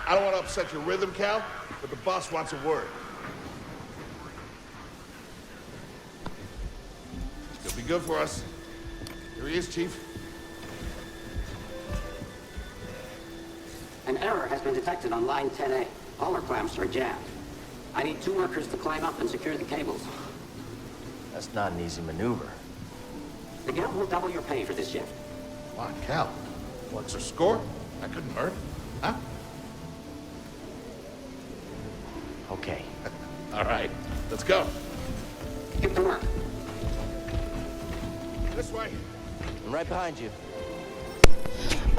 I don't want to upset your rhythm, Cal, but the boss wants a word. He'll be good for us. Here he is, Chief. An error has been detected on line 10A. All our clamps are jammed. I need 2 workers to climb up and secure the cables. That's not an easy maneuver. The guild will double your pay for this shift. Come on, Cal. What's our score? That couldn't hurt. Huh? Okay. All right. Let's go. Get to work. This way. I'm right behind you.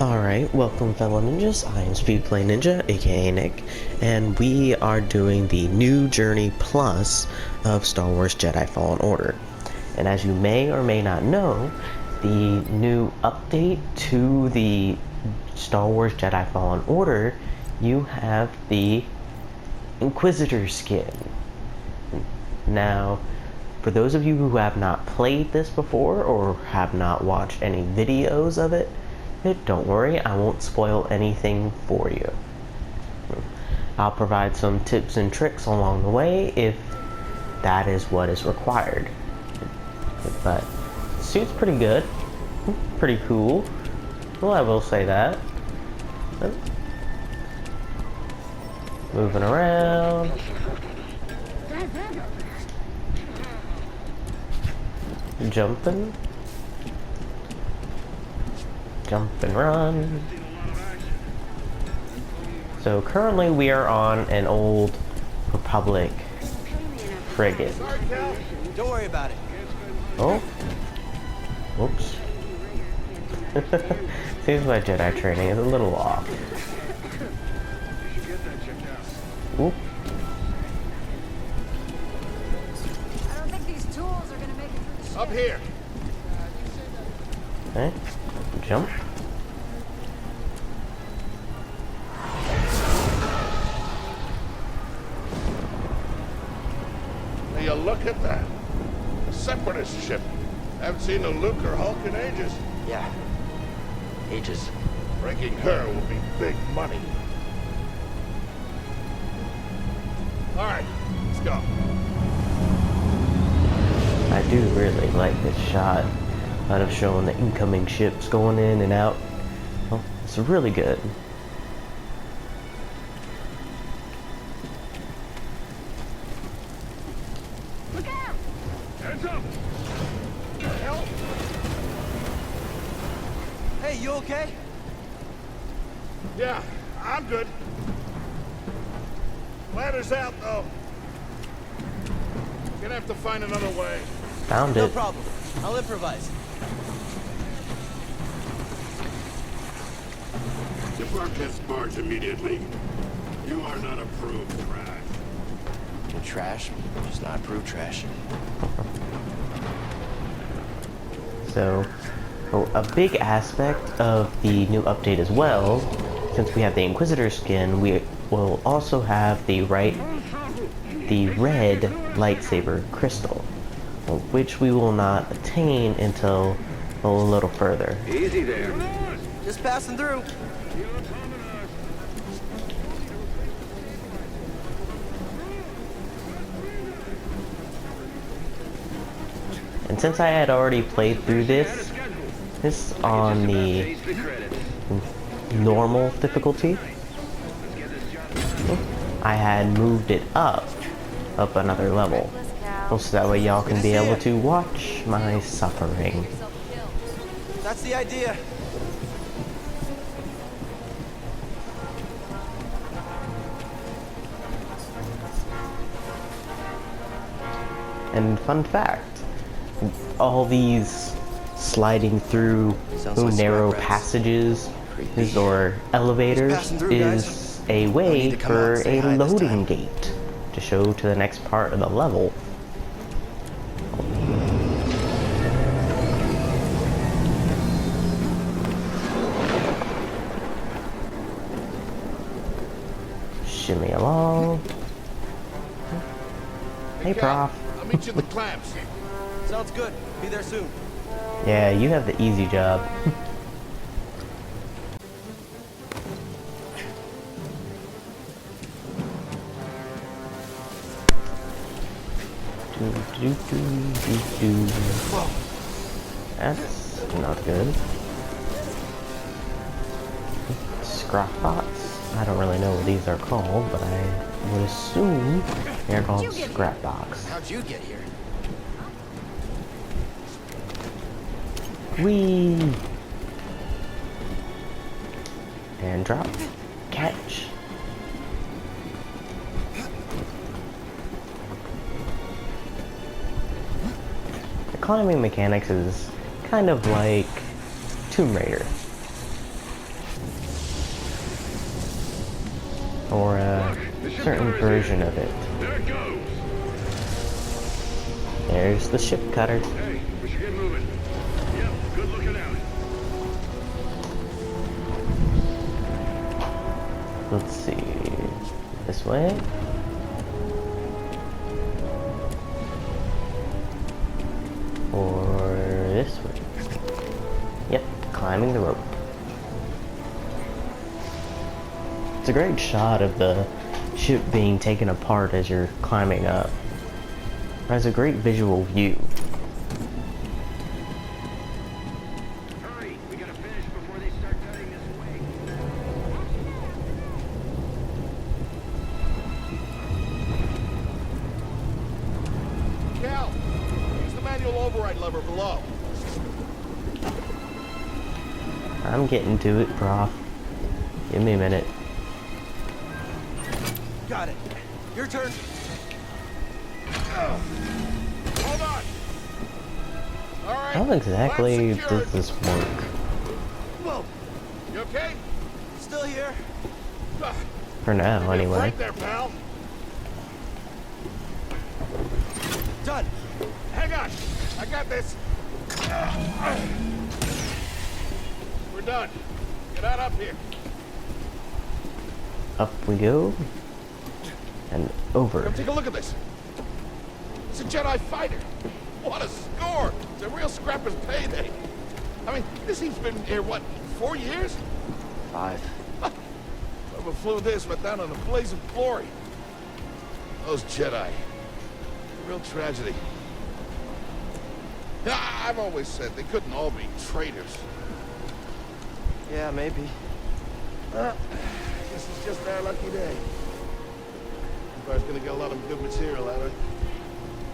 Alright, welcome fellow ninjas, I am Speedplay Ninja, aka Nick, and we are doing the new Journey Plus of Star Wars Jedi Fallen Order. And as you may or may not know, the new update to the Star Wars Jedi Fallen Order, you have the Inquisitor skin. Now, for those of you who have not played this before or have not watched any videos of it, don't worry, I won't spoil anything for you. I'll provide some tips and tricks along the way if that is what is required. But the suit's pretty good, pretty cool. Well, I will say that. Moving around. Jumping. Jump and run. So currently we are on an old Republic frigate. Don't worry about it. Oh. Whoops. Seems my Jedi training is a little off. Oop. I don't think these tools are gonna make it through the ship. Up here. Okay. Jump. Now you look at that. A separatist ship. Haven't seen a Luke or Hulk in ages. Yeah. Ages. Breaking her will be big money. All right, let's go. I do really like this shot out of showing the incoming ships going in and out. Well, it's really good. Look out! Hands up! Help! Hey, you okay? Yeah, I'm good. Ladder's out, though. Gonna have to find another way. Found No it. problem. I'll improvise. Depart this barge immediately. You are not approved trash. You're trash, just not approved trash. So, a big aspect of the new update as well, since we have the Inquisitor skin, we will also have the red lightsaber crystal, which we will not attain until a little further. Easy there. Just passing through. And since I had already played through this on the normal difficulty, I had moved it up another level. So that way y'all can be able to watch my suffering. That's the idea. And fun fact, all these sliding through like narrow scrap rats. passages Creepy. or elevators Just passing through, is a way need to come out for and say a hi this loading time. gate to show to the next part of the level. Shimmy along. Hey, Prof. I'll meet you at the clamps. Sounds good. Be there soon. Yeah, you have the easy job. That's not good. Scrap box? I don't really know what these are called, but I would assume they're called scrap box. How'd you get here? Whee! And drop. Catch. The climbing mechanics is kind of like Tomb Raider. Or a certain version of it. There it goes. There's the ship cutter. Hey, we should get moving. Yep, good looking out. Let's see. This way. Or this way. Yep, climbing the rope. It's a great shot of the ship being taken apart as you're climbing up. It has a great visual view. Hurry, we gotta finish before they start cutting this way. Cal, use the manual override lever below. I'm getting to it, Prof. Give me a minute. Got it. Your turn. Hold on. All right. How exactly Lab secured. does this work? Whoa, You okay? still here. For now, Give me a anyway. break there, pal. Done. Hang on. I got this. We're done. Get out up here. Up we go. And over. Come take a look at this. It's a Jedi fighter. What a score! It's a real scrapper's payday. I mean, this thing's been here, what, 4 years? 5. Whoever flew this went down in a blaze of glory. Those Jedi. Real tragedy. Yeah, I've always said they couldn't all be traitors. Yeah, maybe. Well, this is just our lucky day. Empire's gonna get a lot of good material out of it.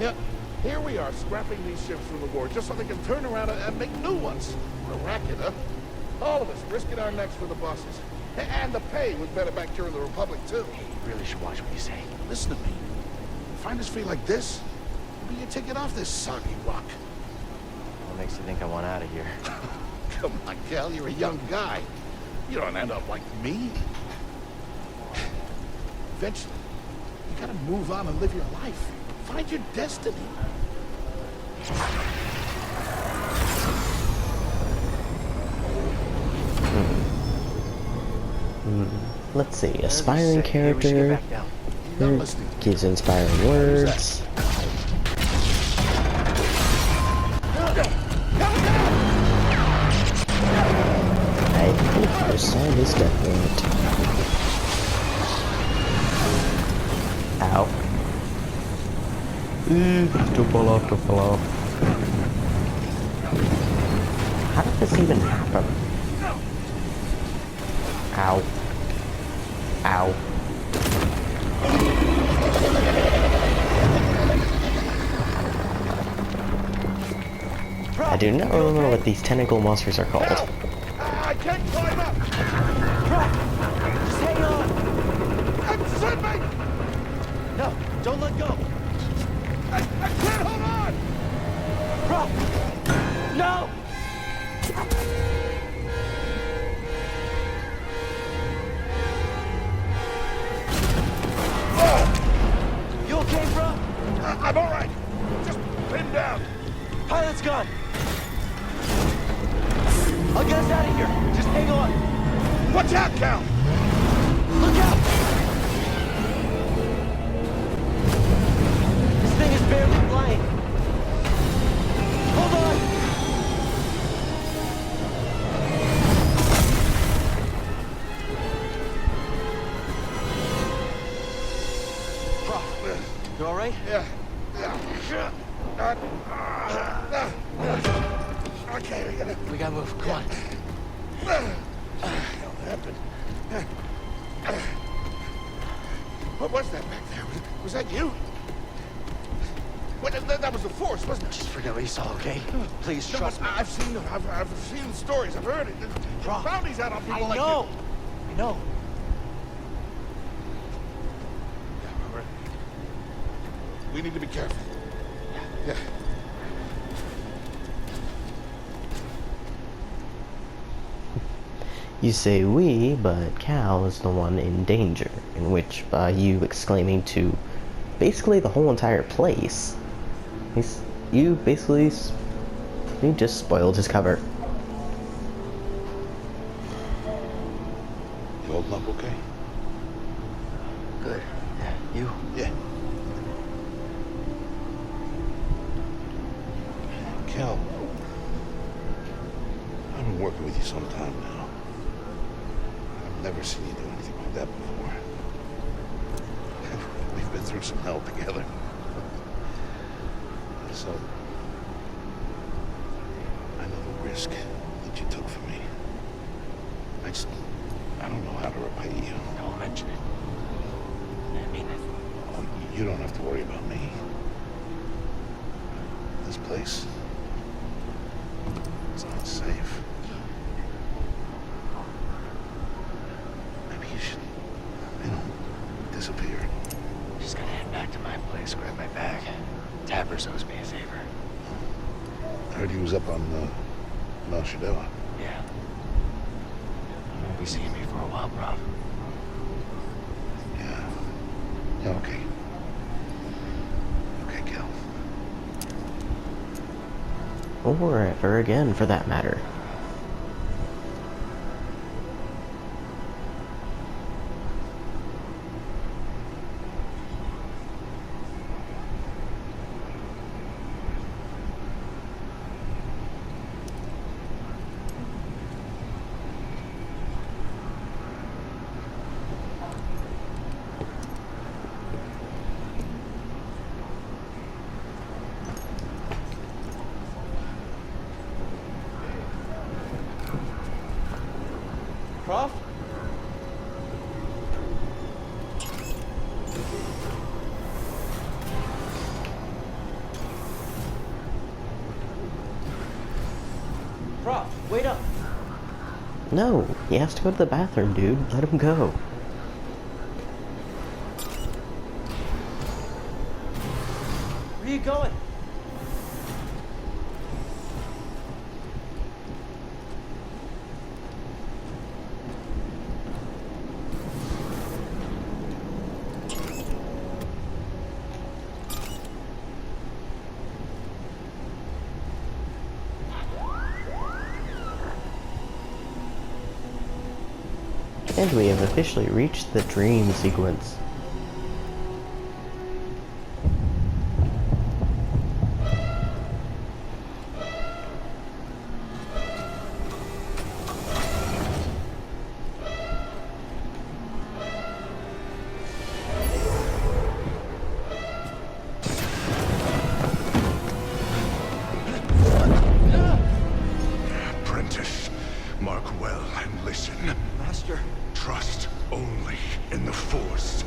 Yeah, here we are, scrapping these ships from the war just so they can turn around and make new ones. What a racket, huh? All of us risking our necks for the bosses. And the pay was better back during the Republic, too. You really should watch what you say. Listen to me. Find us free like this, maybe you take it off this soggy rock. What makes you think I want out of here? Come on, Cal, you're a young guy. You don't end up like me. Eventually, you gotta move on and live your life. Find your destiny. Let's see. Aspiring Hey, we should get character. back down. You're not listening. Gives inspiring words. I think I saw this death warrant. Ow. To fall off, to fall off. How did this even happen? Ow. Ow. I do not remember what these tentacle monsters are called. I can't climb up! Just hang on. Send me! No, don't let go. I can't hold on! Rock. No. You okay, bro? I'm all right. Just pin down. Pilot's gone. I'll get us out of here. Just hang on. Watch out, Cal! Look out! This thing is barely flying. Hold on! You all right? Yeah, Okay, We gotta move. Come on. What the hell happened? What was that back there? Was that you? What, that was the Force, wasn't it? Just forget what you saw, okay? Please No, trust me. I've seen the stories. I've heard it. There's Rob, bounties out on people I like know. you. I know. Yeah, all right. We need to be careful. Yeah. You say we, but Cal is the one in danger, in which by you exclaiming to basically the whole entire place, you just spoiled his cover. You holding up okay? Good. Yeah, you? Yeah. Cal, I've been working with you some time now. I've never seen you do anything like that before. We've been through some hell together. So, I know the risk that you took for me. I don't know how to repay you. Don't mention it. I mean it. Oh, you don't have to worry about me. This place, it's not safe. Maybe you should, disappear. Just gotta head back to my place, grab my bag. Tappers owes me a favor. I heard he was up on Mount Shadella. Yeah. You won't be seeing me for a while, Rob. Yeah. Yeah, okay. Okay, Cal. Or ever again, for that matter. Prof? Prof, wait up. No, he has to go to the bathroom, dude. Let him go. Where are you going? And we have officially reached the dream sequence. Apprentice, mark well and listen. Master. Trust only in the Force.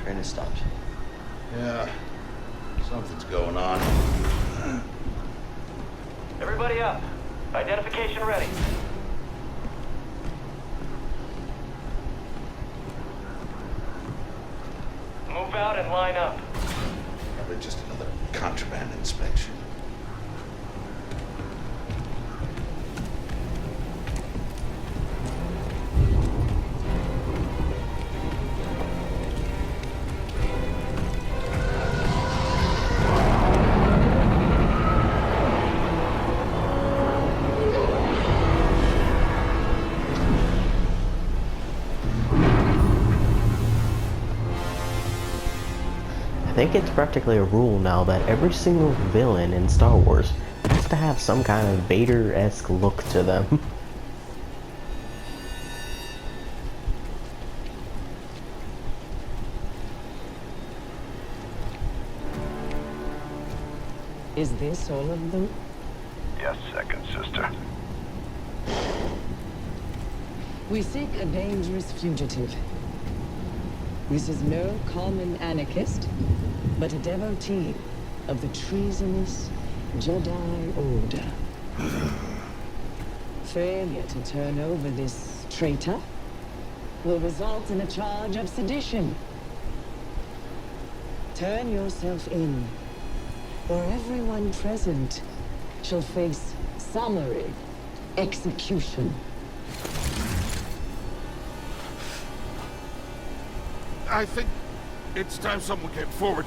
Train has stopped. Yeah. Something's going on. Everybody up. Identification ready. Move out and line up. Probably just another contraband inspection. I think it's practically a rule now that every single villain in Star Wars has to have some kind of Vader-esque look to them. Is this all of them? Yes, second sister. We seek a dangerous fugitive. This is no common anarchist, but a devotee of the treasonous Jedi Order. Failure to turn over this traitor will result in a charge of sedition. Turn yourself in, or everyone present shall face summary execution. I think it's time someone came forward.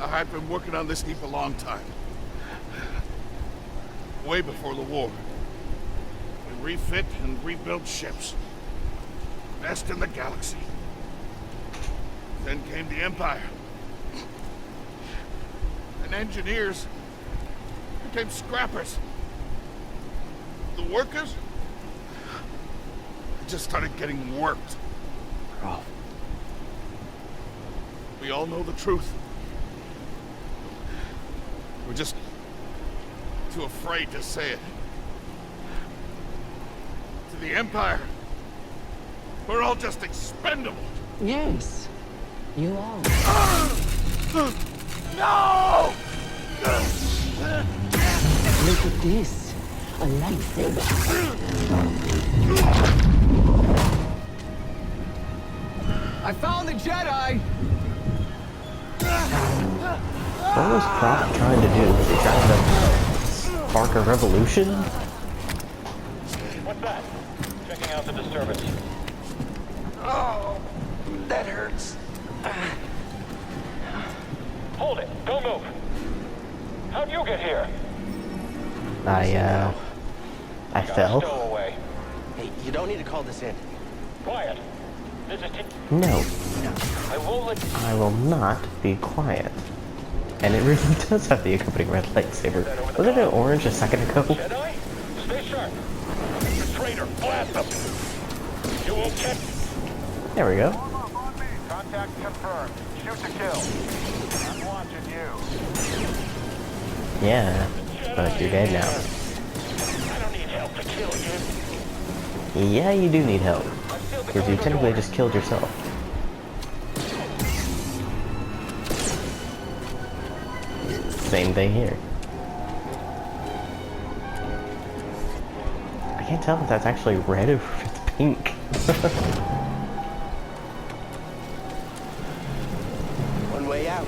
I've been working on this heap a long time. Way before the war. We refit and rebuilt ships. Best in the galaxy. Then came the Empire. And engineers became scrappers. The workers just started getting worked. Bro. We all know the truth. We're just too afraid to say it. To the Empire, we're all just expendable. Yes, you are. No! Look at this. A lightsaber. I found the Jedi! What was Croc trying to do? Was he trying to spark a revolution? What's that? Checking out the disturbance. Oh, that hurts. Hold it. Don't move. How'd you get here? I Got a fell. stowaway. Hey, you don't need to call this in. Quiet. This is No, I won't let you... I will not be quiet. And it really does have the accompanying red lightsaber. Wasn't it orange a second ago? Jedi? Stay sharp. The traitor. Blast him. You won't catch... There we go. Contact confirmed. Shoot to kill. I'm watching you. Yeah, but you're dead now. I don't need help to kill you. Yeah, you do need help. Because you technically just killed yourself. Same thing here. I can't tell if that's actually red or if it's pink. One way out.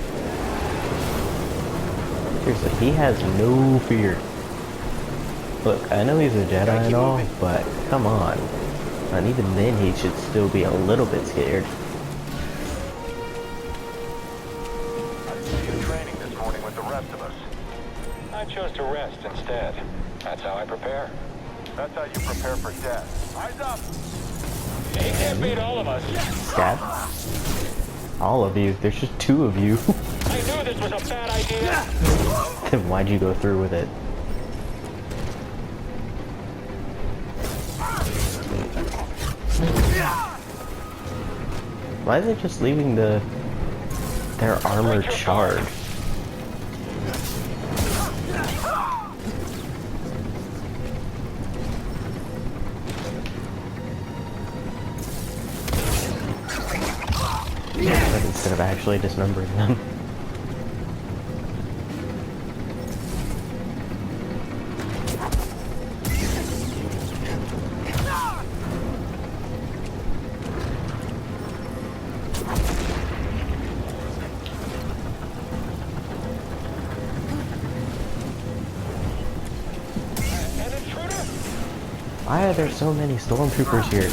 Seriously, he has no fear. Look, I know he's a Jedi and all, but come on. And even then, he should still be a little bit scared. I see you training this morning with the rest of us. I chose to rest instead. That's how I prepare. That's how you prepare for death. Eyes up! He can't beat all of us. Scat? All of you. There's just two of you. I knew this was a bad idea. Then why'd you go through with it? Why is it just leaving their armor charred? Instead of actually dismembering them. Why are there so many stormtroopers here?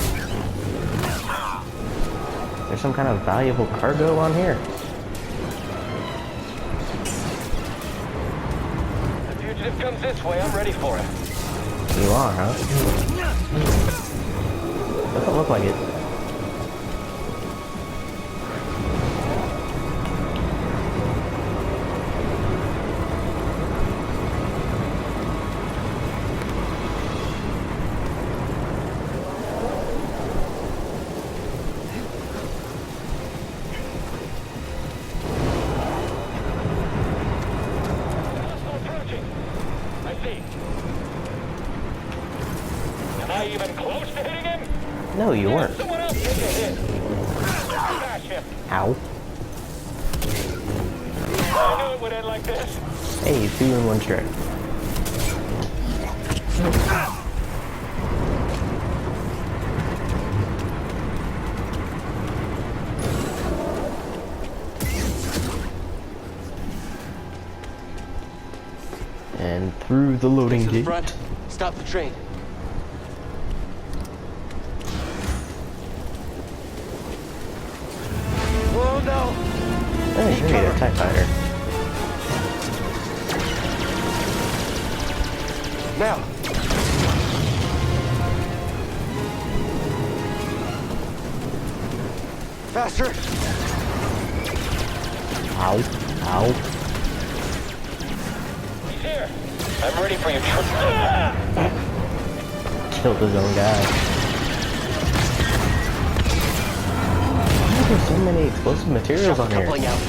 There's some kind of valuable cargo on here. The fugitive comes this way. I'm ready for him. You are, huh? Doesn't look like it. No, you weren't. Someone else take a hit. Smash him. Ow. I knew it would end like this. Hey, 2 in 1 trick. And through the loading gate. Front. Stop the train. Oh no! Hey, great, a TIE fighter. Now! Faster! Ow. Ow. He's here. I'm ready for you. Killed his own guy. Why are there so many explosive materials on here? Coupling out.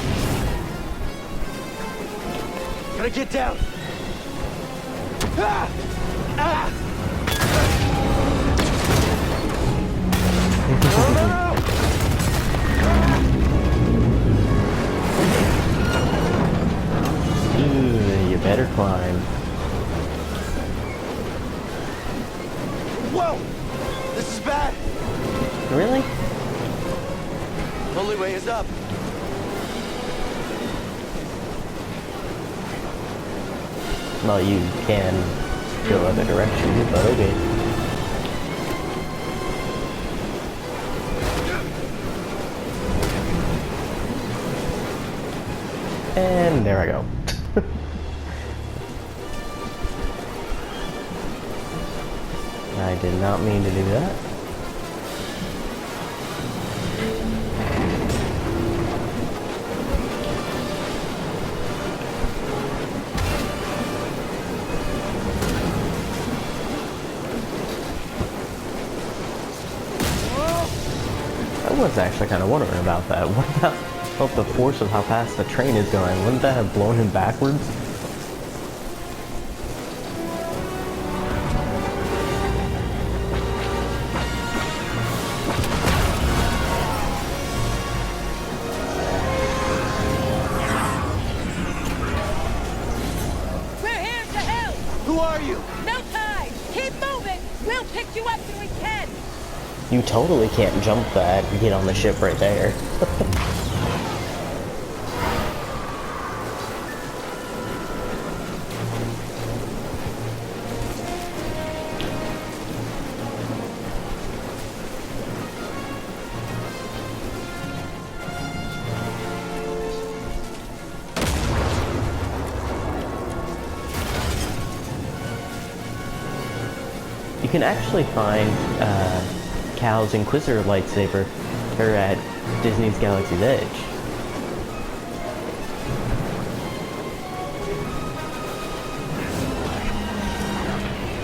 Gotta get down! Ah! Ah! Oh, no! Ooh, you better climb. Whoa! This is bad! Really? Only way is up. Well, you can go other directions, but okay. And there I go. I did not mean to do that. I was actually kind of wondering about that. What about the force of how fast the train is going? Wouldn't that have blown him backwards? We're here to help! Who are you? No time! Keep moving! We'll pick you up when we can! You totally can't jump that and get on the ship right there. You can actually find Cal's Inquisitor lightsaber or at Disney's Galaxy's Edge.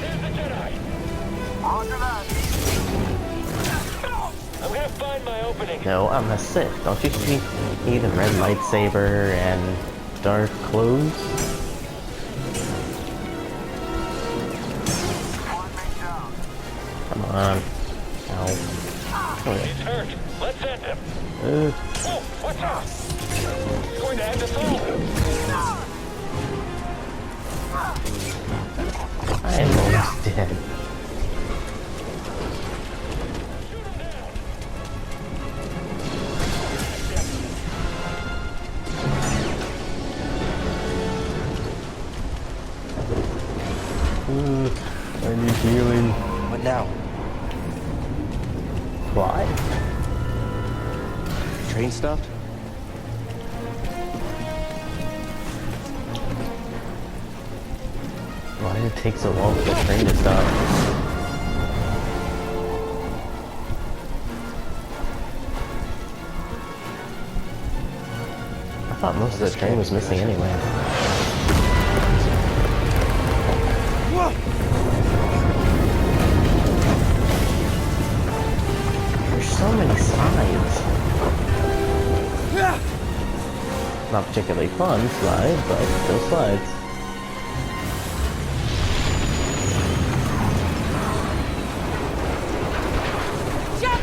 There's the Jedi. Roger that. I'm gonna find my opening. No, I'm a Sith. Don't you see the red lightsaber and dark clothes? One mate down. Come on. Ow. He's hurt. Let's end him. Uh, Whoa, watch out! He's going to end us all. I am almost dead. Shoot him down. I need healing. What now? Why? Train stopped? Why did it take so long for the train to stop? I thought most of the train was missing anyway. There's so many slides. Not particularly fun slide, but still slides. Jump!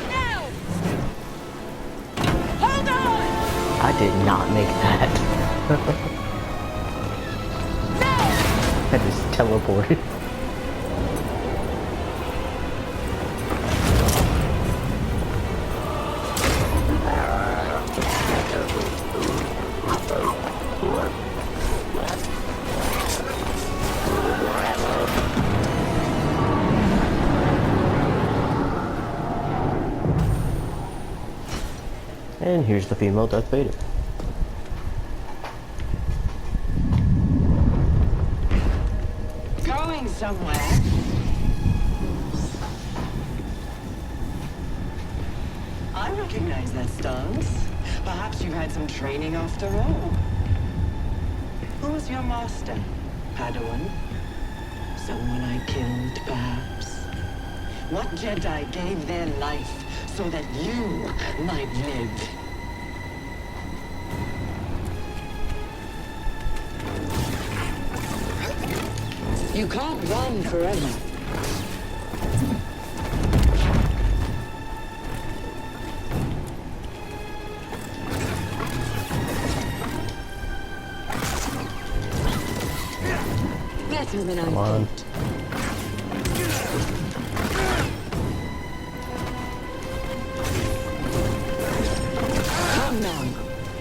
I did not make that. I just teleported. And here's the female Darth Vader. Going somewhere. I recognize that stance. Perhaps you've had some training after all. Who was your master, Padawan? Someone I killed, perhaps? What Jedi gave their life so that you might live? You can't run forever. Better than I thought. Come now,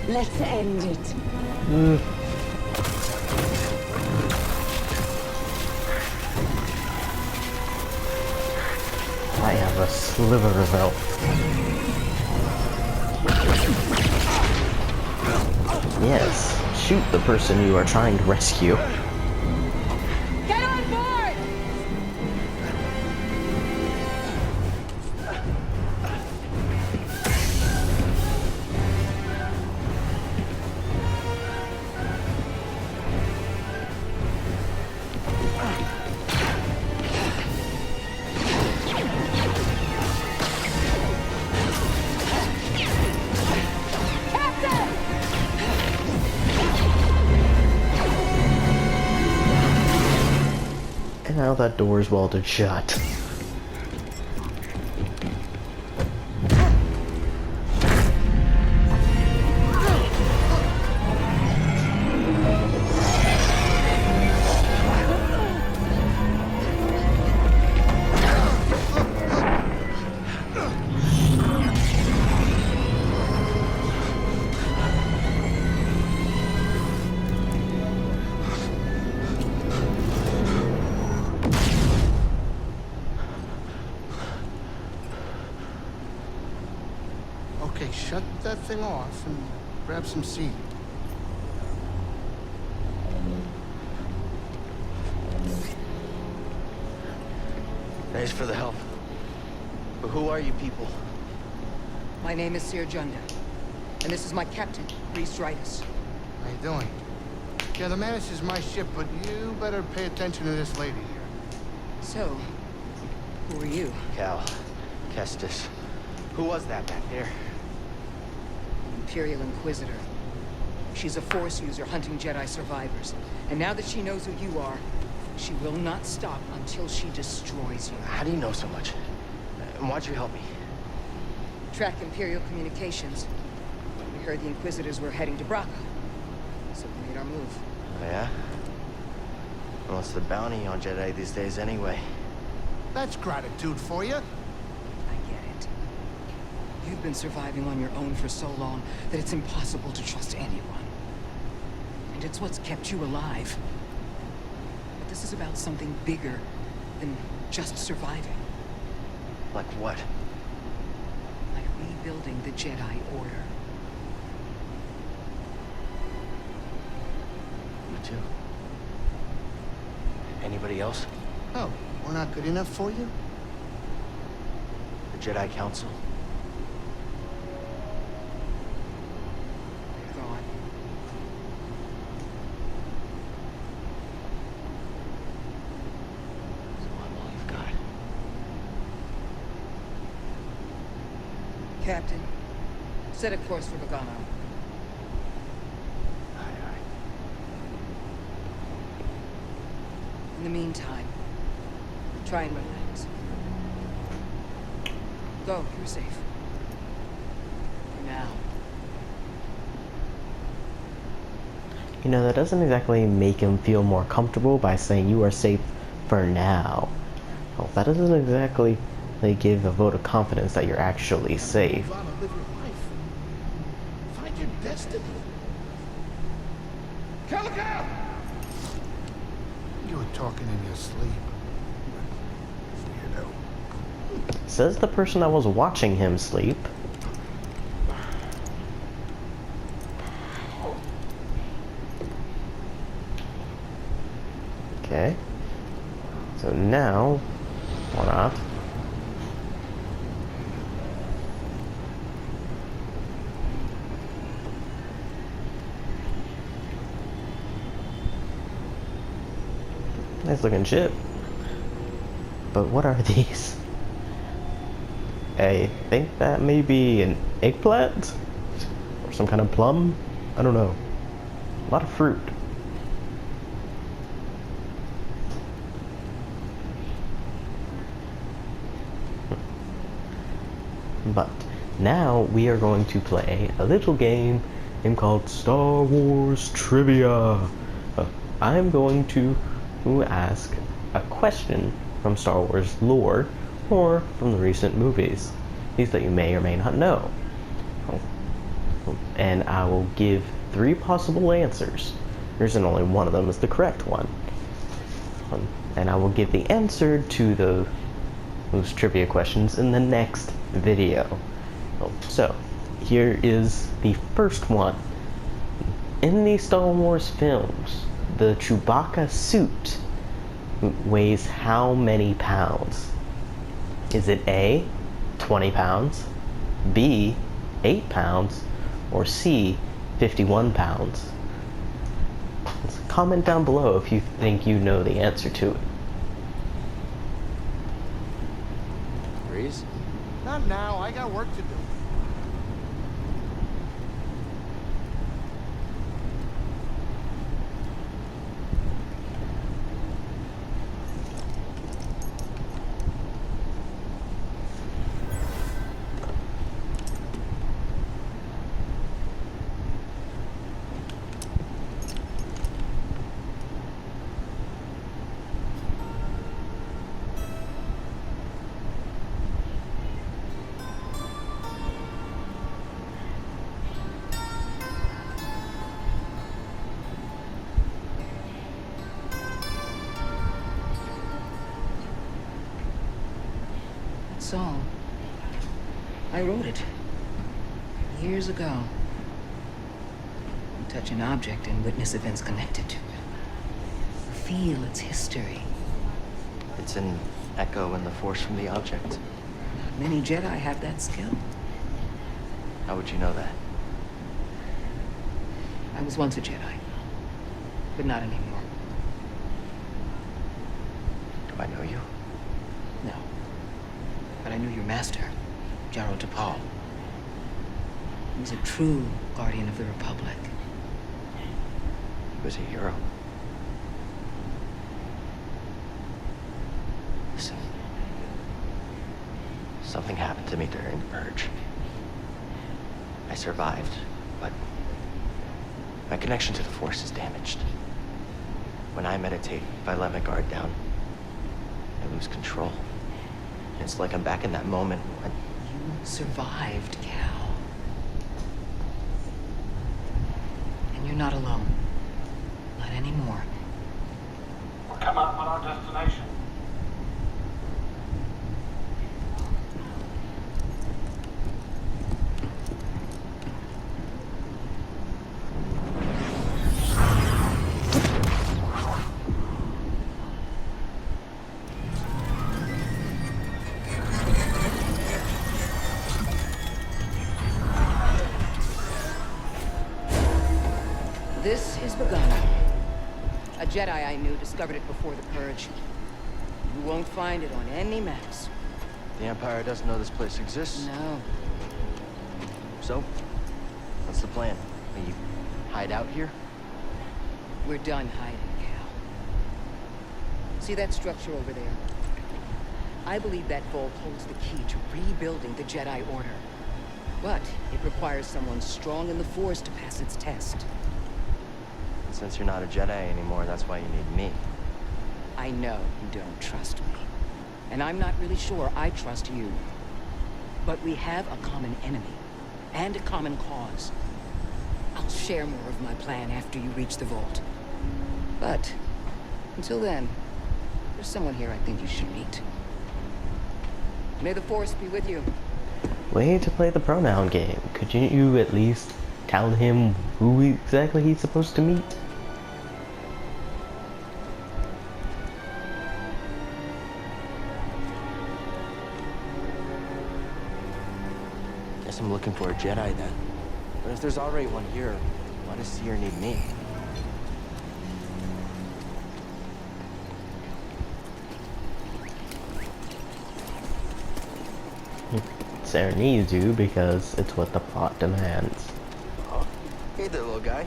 let's end it. I have a sliver of health. Yes, shoot the person you are trying to rescue. Get on board! And now that door is welded shut. Okay, shut that thing off and grab some seed. Thanks for the help. But who are you people? My name is Seer Junda, and this is my captain, Reese Drydas. How you doing? Yeah, the Mantis is my ship, but you better pay attention to this lady here. So, who are you? Cal. Kestis. Who was that back there? Imperial Inquisitor. She's a Force user hunting Jedi survivors. And now that she knows who you are, she will not stop until she destroys you. How do you know so much? And why'd you help me? Track Imperial communications. We heard the Inquisitors were heading to Braca. So we made our move. Oh, yeah? Well, what's the bounty on Jedi these days anyway? That's gratitude for you. I get it. You've been surviving on your own for so long that it's impossible to trust anyone. And it's what's kept you alive. But this is about something bigger than just surviving. Like what? Like rebuilding the Jedi Order. You too. Anybody else? Oh, we're not good enough for you? The Jedi Council? They're gone. So I'm all you've got. Captain, set a course for Bogano. Aye, aye. In the meantime, try and relax. Go, you're safe. For now. You know, that doesn't exactly make him feel more comfortable by saying you are safe for now. Well, that doesn't exactly give a vote of confidence that you're actually safe. Move on and live your life. Find your destiny. Calico! You were talking in your sleep. Weirdo. Says the person that was watching him sleep. Okay. So now, or not. Nice looking ship. But what are these? I think that may be an eggplant? Or some kind of plum? I don't know. A lot of fruit. But now we are going to play a little game called Star Wars Trivia. I'm going to ask a question from Star Wars lore or from the recent movies, these that you may or may not know. And I will give 3 possible answers. There's only one of them is the correct one. And I will give the answer to those trivia questions in the next video. So, here is the first one. In the Star Wars films, the Chewbacca suit weighs how many pounds? Is it A, 20 pounds, B, 8 pounds, or C, 51 pounds? Comment down below if you think you know the answer to it. Breeze? Not now. I got work to do. Song. I wrote it. Years ago. You touch an object and witness events connected to it. Feel its history. It's an echo in the force from the object. Not many Jedi have that skill. How would you know that? I was once a Jedi, but not anymore. Do I know you? No. But I knew your master, Jaro Tapal. He was a true guardian of the Republic. He was a hero. Listen. Something happened to me during the purge. I survived, but my connection to the Force is damaged. When I meditate, if I let my guard down, I lose control. It's like I'm back in that moment when... You survived, Cal. And you're not alone. Not anymore. We're coming up on our destination. This is Bogano. A Jedi I knew discovered it before the Purge. You won't find it on any maps. The Empire doesn't know this place exists. No. So, what's the plan? Will you hide out here? We're done hiding, Cal. See that structure over there? I believe that vault holds the key to rebuilding the Jedi Order. But it requires someone strong in the Force to pass its test. since you're not a Jedi anymore, that's why you need me. I know you don't trust me. And I'm not really sure I trust you. But we have a common enemy. And a common cause. I'll share more of my plan after you reach the vault. But, until then, there's someone here I think you should meet. May the Force be with you. Way to play the pronoun game. Could you at least tell him who exactly he's supposed to meet? Guess I'm looking for a Jedi then. But if there's already one here, why does Seer need me? Sarah needs you because it's what the plot demands. Oh, hey there, little guy.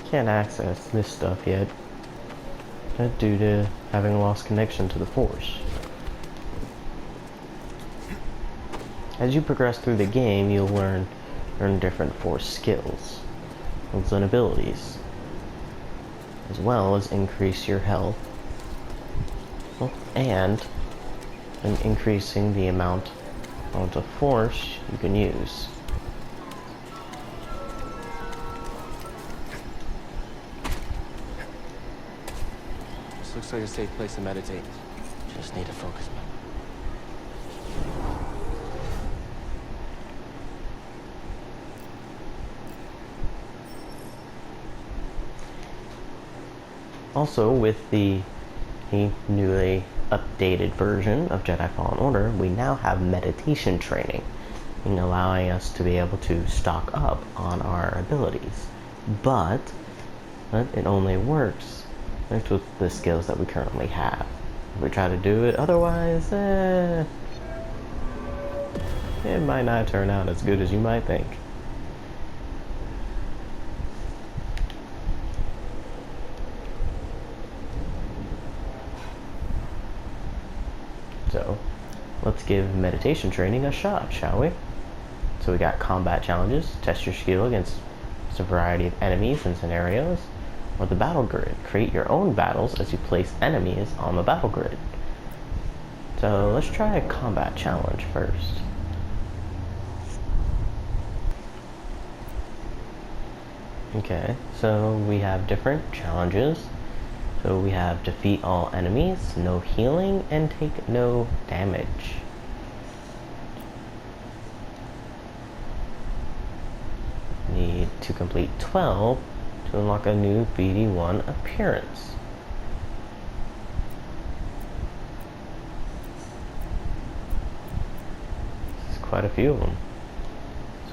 Can't access this stuff yet. Due to having lost connection to the Force. As you progress through the game, you'll learn different Force skills and abilities, as well as increase your health, and increasing the amount of Force you can use. This looks like a safe place to meditate. Just need to focus. Also, with the newly updated version of Jedi Fallen Order, we now have meditation training, allowing us to be able to stock up on our abilities. But it only works with the skills that we currently have. If we try to do it otherwise, it might not turn out as good as you might think. So, let's give meditation training a shot, shall we? So we got combat challenges, test your skill against a variety of enemies and scenarios, or the battle grid. Create your own battles as you place enemies on the battle grid. So let's try a combat challenge first. Okay, so we have different challenges. So we have defeat all enemies, no healing, and take no damage. Need to complete 12 to unlock a new BD1 appearance. This is quite a few of them.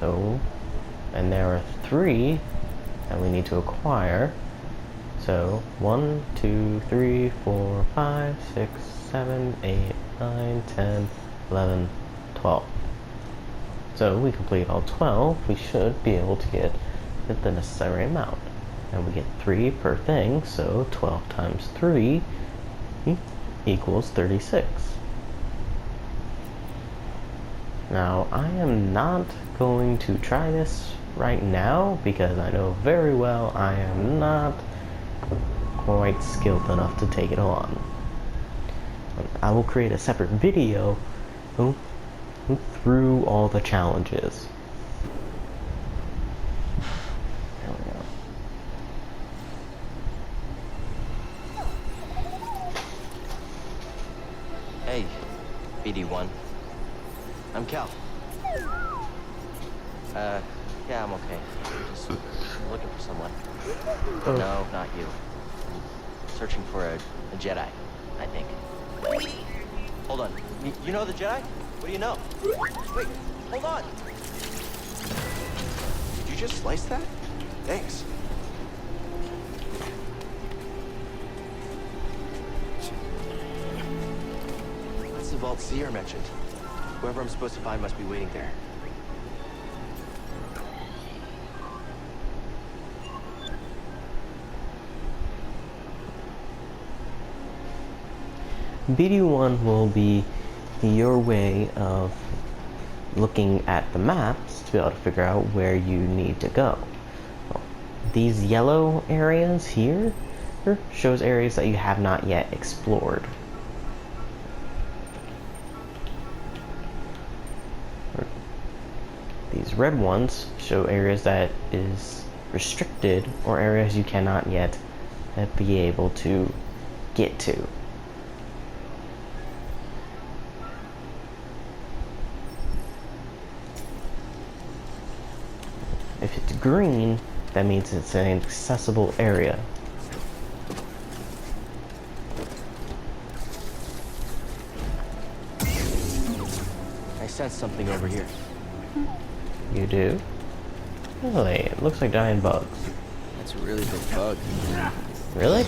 So, and there are 3 that we need to acquire. So 1, 2, 3, 4, 5, 6, 7, 8, 9, 10, 11, 12. So we complete all 12, we should be able to get the necessary amount. And we get 3 per thing, so 12 times 3 equals 36. Now, I am not going to try this right now because I know very well I am not quite skilled enough to take it on. I will create a separate video through all the challenges. There we go. Hey, BD1. I'm Cal. Yeah, I'm okay. I'm just looking for someone. Oh. No, not you. I'm searching for a Jedi, I think. Hold on. You know the Jedi? What do you know? Wait, hold on. Did you just slice that? Thanks. That's the vault Seer mentioned. Whoever I'm supposed to find must be waiting there. BD1 will be your way of looking at the maps to be able to figure out where you need to go. Well, these yellow areas here shows areas that you have not yet explored. These red ones show areas that is restricted or areas you cannot yet be able to get to. If it's green, that means it's an accessible area. I sense something over here. You do? Really? It looks like giant bugs. That's a really big bug. Really?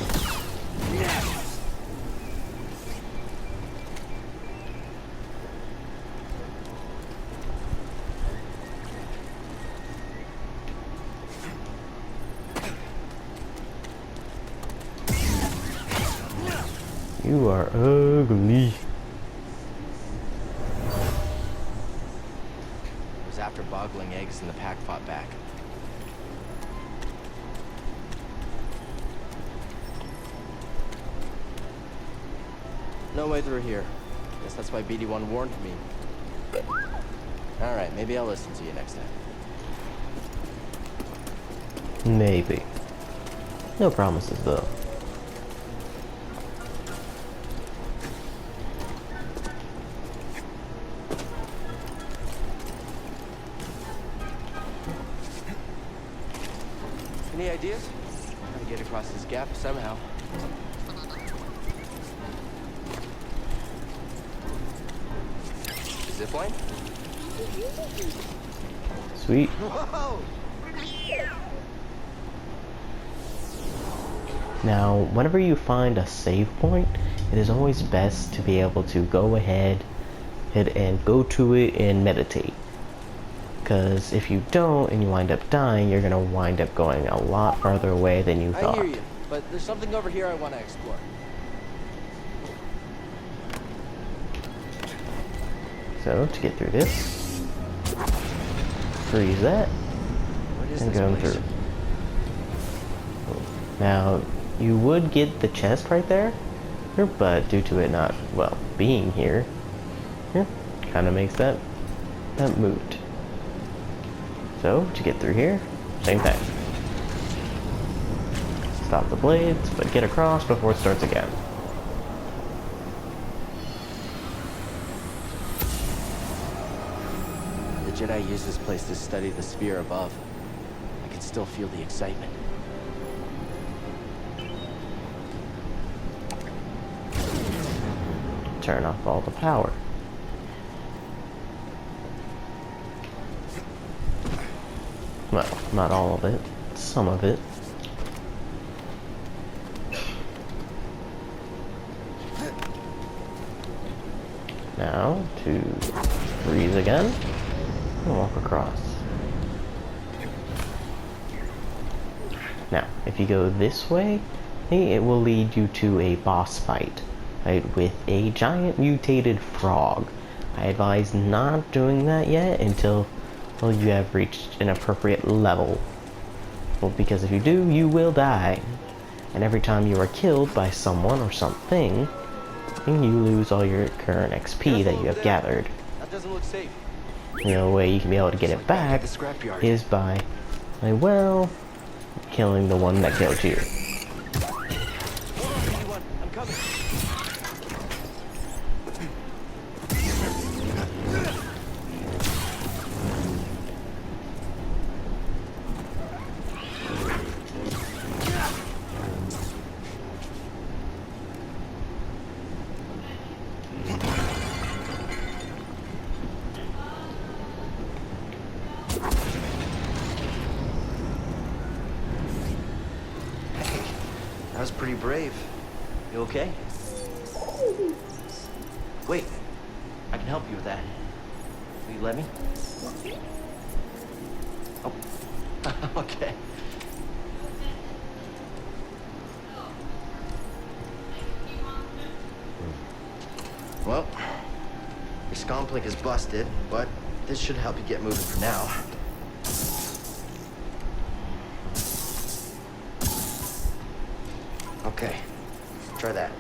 You are ugly. It was after boggling eggs and the pack fought back. No way through here. Guess that's why BD1 warned me. Alright, maybe I'll listen to you next time. Maybe. No promises, though. Any ideas? Gotta get across this gap somehow. Zipline? Sweet. Whoa! Now, whenever you find a save point, it is always best to be able to go ahead and go to it and meditate. Because if you don't and you wind up dying, you're going to wind up going a lot farther away than you thought. I hear you, but there's something over here I want to explore. So, to get through this, freeze that, What is and this go place? through. Now, you would get the chest right there, but due to it not, well, being here, kind of makes that moot. So, to get through here, same thing. Stop the blades, but get across before it starts again. The Jedi used this place to study the sphere above. I can still feel the excitement. Turn off all the power. Well, not all of it, some of it. Now, to freeze again, and walk across. Now, if you go this way, it will lead you to a boss fight, right, with a giant mutated frog. I advise not doing that yet until you have reached an appropriate level. Well, because if you do, you will die. And every time you are killed by someone or something, you lose all your current XP that you have gathered. That doesn't look safe. The only way you can be able to get it back is by, well, killing the one that killed you. I'm coming. That was pretty brave. You okay? Wait, I can help you with that. Will you let me? Oh, okay. Well, your scomplink is busted, but this should help you get moving for now. Okay, try that.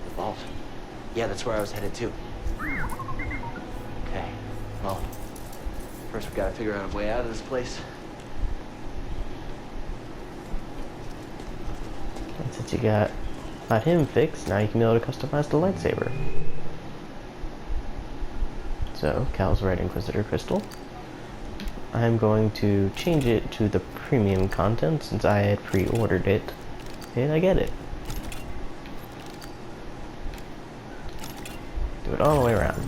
The vault. Yeah, that's where I was headed to. Okay, well, first we gotta figure out a way out of this place. And since you got him fixed, now you can be able to customize the lightsaber. So, Cal's Red Inquisitor crystal. I'm going to change it to the premium content since I had pre-ordered it. And I get it. Do it all the way around.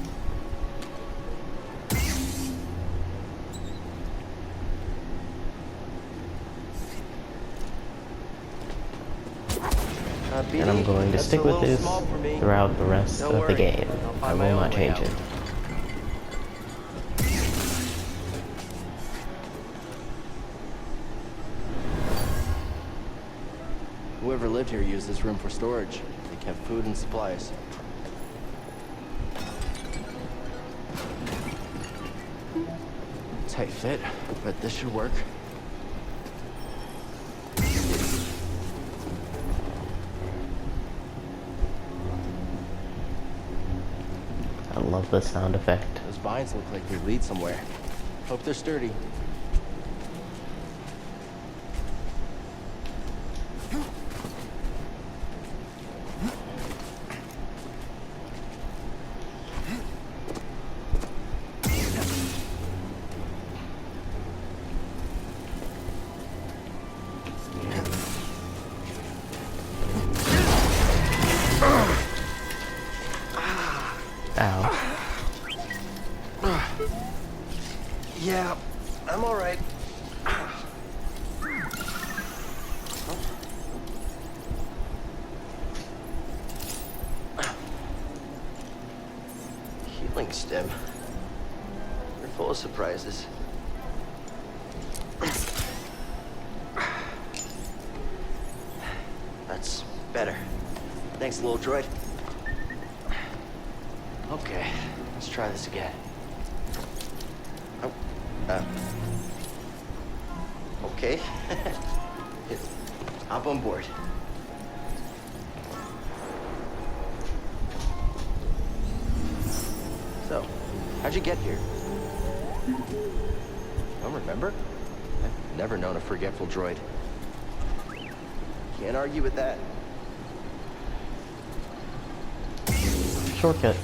And I'm going to stick with this throughout the rest of the game. I will not change it. Whoever lived here used this room for storage. They kept food and supplies. Tight fit, but this should work. I love the sound effect. Those vines look like they lead somewhere. Hope they're sturdy. Ow. Yeah, I'm all right. Healing stem. They're full of surprises. That's better. Thanks, little droid. Okay, let's try this again. Oh, okay. Hop on board. So, how'd you get here? Don't remember? I've never known a forgetful droid. Can't argue with that. Shortcut.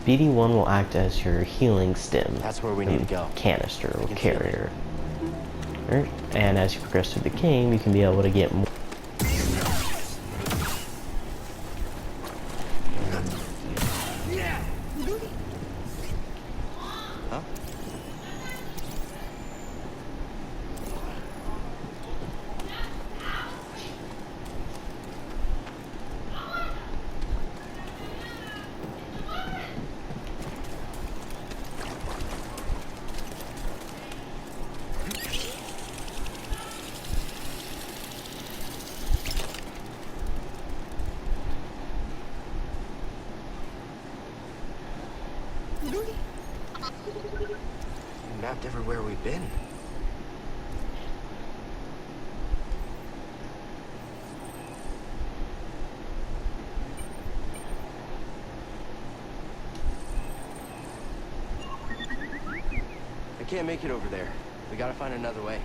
BD-1 will act as your healing stem. That's where we need to go. Canister or carrier. Right. And as you progress through the game, you can be able to get more. Huh? Mapped everywhere we've been. I can't make it over there. We gotta find another way.